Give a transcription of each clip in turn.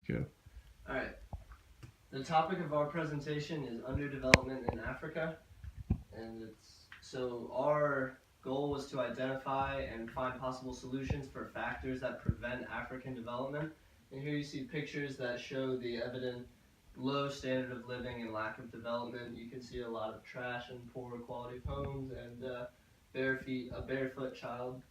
Good. All right. The topic of our presentation is underdevelopment in Africa, and our goal was to identify and find possible solutions for factors that prevent African development. And here you see pictures that show the evident low standard of living and lack of development. You can see a lot of trash and poor quality homes and a barefoot child.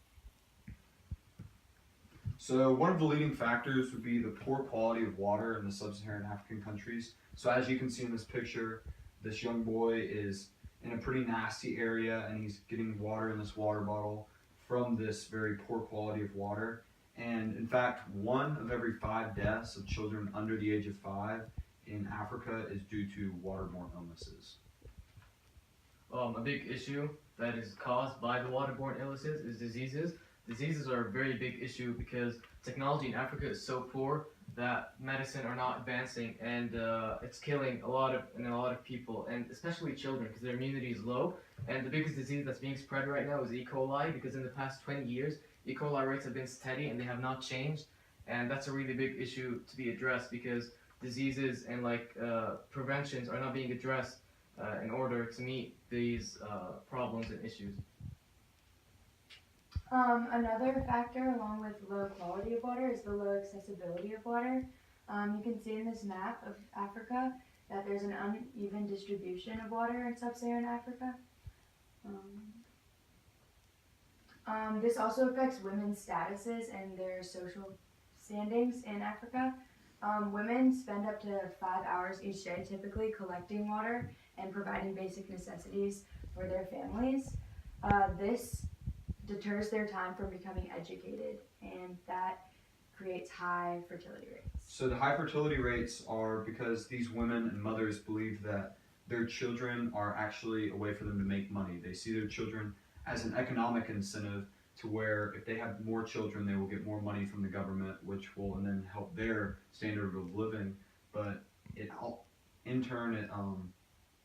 So one of the leading factors would be the poor quality of water in the sub-Saharan African countries. So as you can see in this picture, this young boy is in a pretty nasty area and he's getting water in this water bottle from this very poor quality of water. And in fact, 1 of every 5 deaths of children under the age of 5 in Africa is due to waterborne illnesses. A big issue that is caused by the waterborne illnesses is diseases. Diseases are a very big issue because technology in Africa is so poor that medicine are not advancing, and it's killing a lot of people, and especially children because their immunity is low. And the biggest disease that's being spread right now is E. coli, because in the past 20 years, E. coli rates have been steady and they have not changed, and that's a really big issue to be addressed because diseases and preventions are not being addressed in order to meet these problems and issues. Another factor, along with low quality of water, is the low accessibility of water. You can see in this map of Africa that there's an uneven distribution of water in sub-Saharan Africa. This also affects women's statuses and their social standings in Africa. Women spend up to 5 hours each day typically collecting water and providing basic necessities for their families. This deters their time from becoming educated, and that creates high fertility rates. So the high fertility rates are because these women and mothers believe that their children are actually a way for them to make money. They see their children as an economic incentive to where if they have more children, they will get more money from the government, which will and then help their standard of living. But in turn, it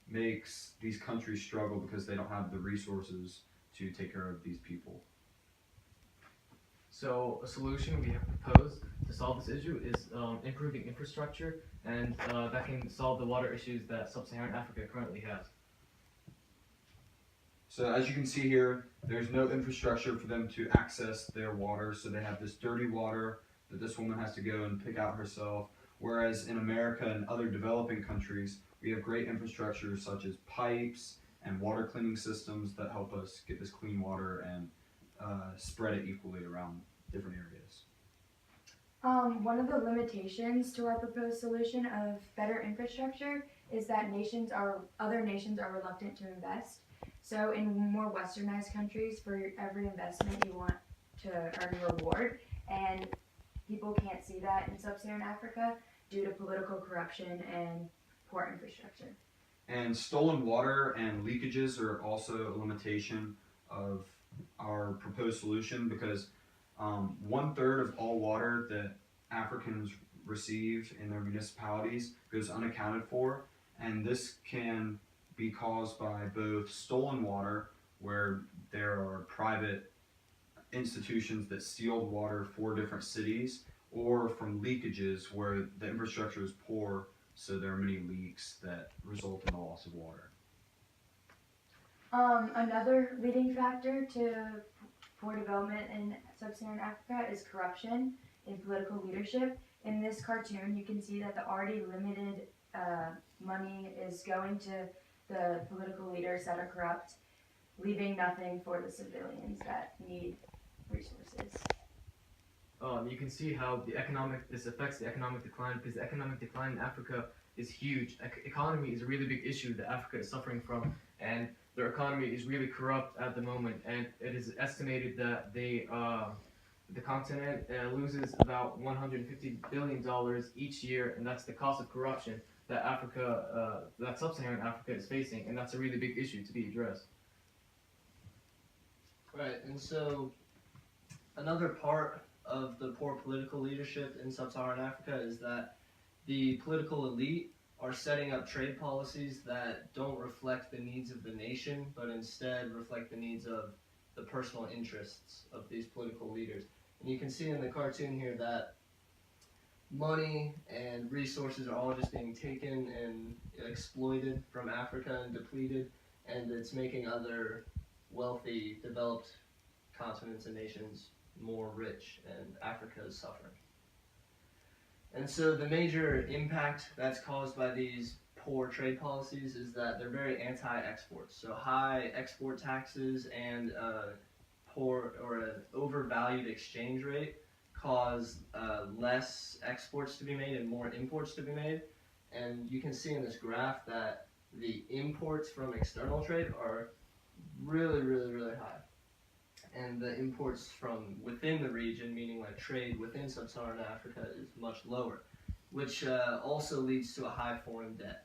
makes these countries struggle because they don't have the resources to take care of these people. So a solution we have proposed to solve this issue is improving infrastructure, and that can solve the water issues that sub-Saharan Africa currently has. So as you can see here, there's no infrastructure for them to access their water, so they have this dirty water that this woman has to go and pick out herself, whereas in America and other developing countries, we have great infrastructure such as pipes and water cleaning systems that help us get this clean water and spread it equally around different areas. One of the limitations to our proposed solution of better infrastructure is that other nations are reluctant to invest. So in more westernized countries, for every investment you want to earn a reward, and people can't see that in sub-Saharan Africa due to political corruption and poor infrastructure. And stolen water and leakages are also a limitation of our proposed solution because 1/3 of all water that Africans receive in their municipalities goes unaccounted for, and this can be caused by both stolen water, where there are private institutions that steal water for different cities, or from leakages where the infrastructure is poor, so there are many leaks that result in the loss of water. Another leading factor to poor development in sub-Saharan Africa is corruption in political leadership. In this cartoon, you can see that the already limited money is going to the political leaders that are corrupt, leaving nothing for the civilians that need resources. You can see how this affects the economic decline, because the economic decline in Africa is huge. Economy is a really big issue that Africa is suffering from, and their economy is really corrupt at the moment. And it is estimated that the continent loses about $150 billion each year, and that's the cost of corruption that that sub-Saharan Africa is facing, and that's a really big issue to be addressed. Right, and so another part of the poor political leadership in sub-Saharan Africa is that the political elite are setting up trade policies that don't reflect the needs of the nation, but instead reflect the needs of the personal interests of these political leaders. And you can see in the cartoon here that money and resources are all just being taken and exploited from Africa and depleted, and it's making other wealthy, developed continents and nations more rich, and Africa is suffering. And so the major impact that's caused by these poor trade policies is that they're very anti-export. So high export taxes and poor or an overvalued exchange rate cause less exports to be made and more imports to be made. And you can see in this graph that the imports from external trade are really, really, really high. And the imports from within the region, meaning like trade within sub-Saharan Africa, is much lower, which also leads to a high foreign debt.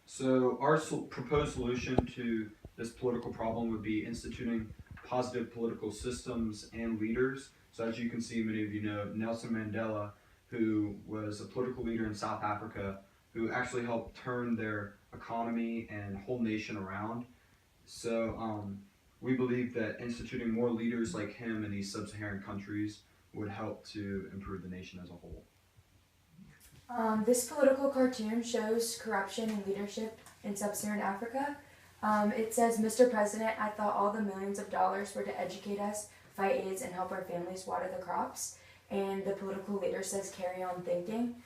So our proposed solution to this political problem would be instituting positive political systems and leaders. So as you can see, many of you know Nelson Mandela, who was a political leader in South Africa, who actually helped turn their economy and whole nation around. So we believe that instituting more leaders like him in these sub-Saharan countries would help to improve the nation as a whole. This political cartoon shows corruption and leadership in sub-Saharan Africa. It says, "Mr. President, I thought all the millions of dollars were to educate us, fight AIDS, and help our families water the crops." And the political leader says, "Carry on thinking."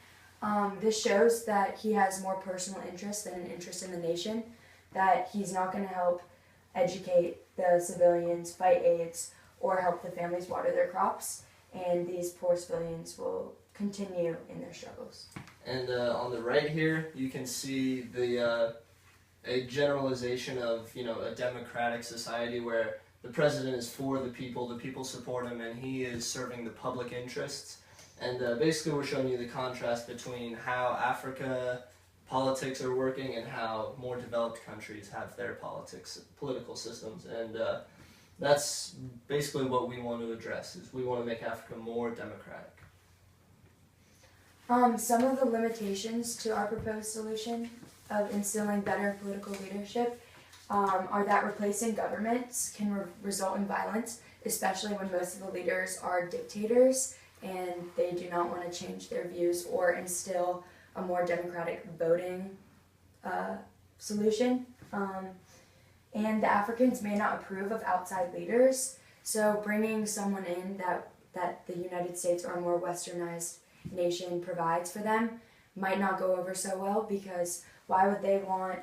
This shows that he has more personal interest than an interest in the nation, that he's not going to help educate the civilians, fight AIDS, or help the families water their crops. And these poor civilians will continue in their struggles. And on the right here, you can see the a generalization of a democratic society where the president is for the people support him, and he is serving the public interests. And basically, we're showing you the contrast between how Africa politics are working and how more developed countries have their political systems. And that's basically what we want to address. Is we want to make Africa more democratic. Some of the limitations to our proposed solution of instilling better political leadership are that replacing governments can result in violence, especially when most of the leaders are dictators and they do not want to change their views or instill a more democratic voting solution. And the Africans may not approve of outside leaders, so bringing someone in that the United States or a more westernized nation provides for them might not go over so well, because why would they want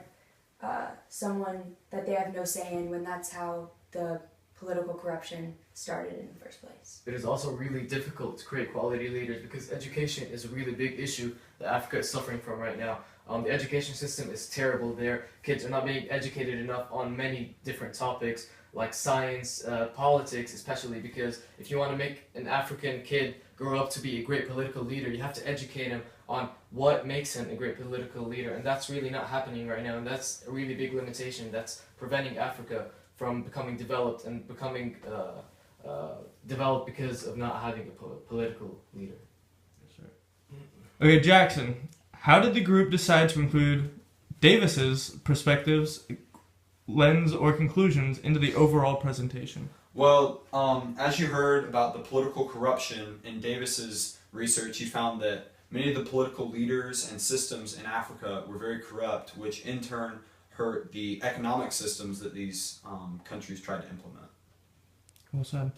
someone that they have no say in when that's how the political corruption started in the first place? It is also really difficult to create quality leaders because education is a really big issue that Africa is suffering from right now. The education system is terrible there. Kids are not being educated enough on many different topics like science, politics especially, because if you want to make an African kid grow up to be a great political leader, you have to educate him on what makes him a great political leader, and that's really not happening right now, and that's a really big limitation that's preventing Africa from becoming developed and becoming developed because of not having a political leader. Okay, Jackson, how did the group decide to include Davis's perspectives, lens, or conclusions into the overall presentation? Well, as you heard about the political corruption in Davis's research, he found that many of the political leaders and systems in Africa were very corrupt, which in turn hurt the economic systems that these countries tried to implement. Well said.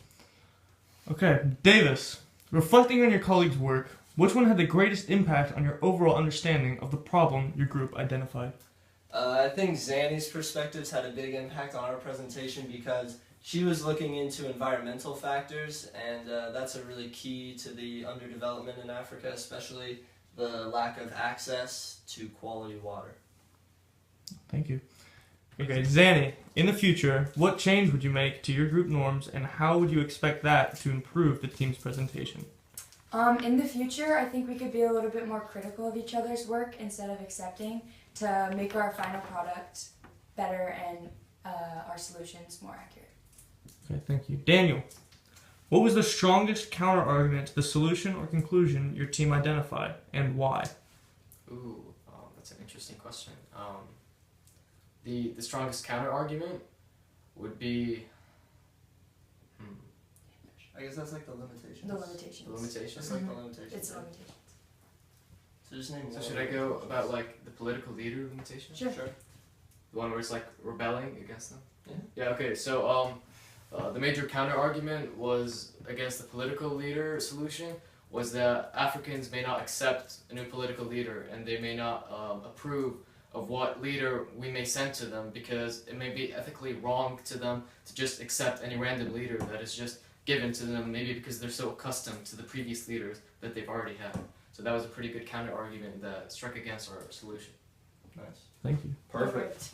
Okay, Davis, reflecting on your colleagues' work, which one had the greatest impact on your overall understanding of the problem your group identified? I think Zanny's perspectives had a big impact on our presentation because she was looking into environmental factors, and that's a really key to the underdevelopment in Africa, especially the lack of access to quality water. Thank you. Okay, Zanny, in the future, what change would you make to your group norms, and how would you expect that to improve the team's presentation? In the future, I think we could be a little bit more critical of each other's work instead of accepting, to make our final product better and our solutions more accurate. Okay, thank you. Daniel, what was the strongest counter-argument to the solution or conclusion your team identified, and why? Ooh, that's an interesting question. The strongest counter argument would be I guess that's like the limitations. The limitations. The limitations. It's like the limitations. It's the yeah. limitations. So just name So one. should I go about like the political leader limitation? Sure. Sure. The one where it's like rebelling against them? Yeah. Yeah, okay, so the major counter argument was against the political leader solution was that Africans may not accept a new political leader and they may not approve of what leader we may send to them because it may be ethically wrong to them to just accept any random leader that is just given to them, maybe because they're so accustomed to the previous leaders that they've already had. So that was a pretty good counter argument that struck against our solution. Nice. Thank you. Perfect.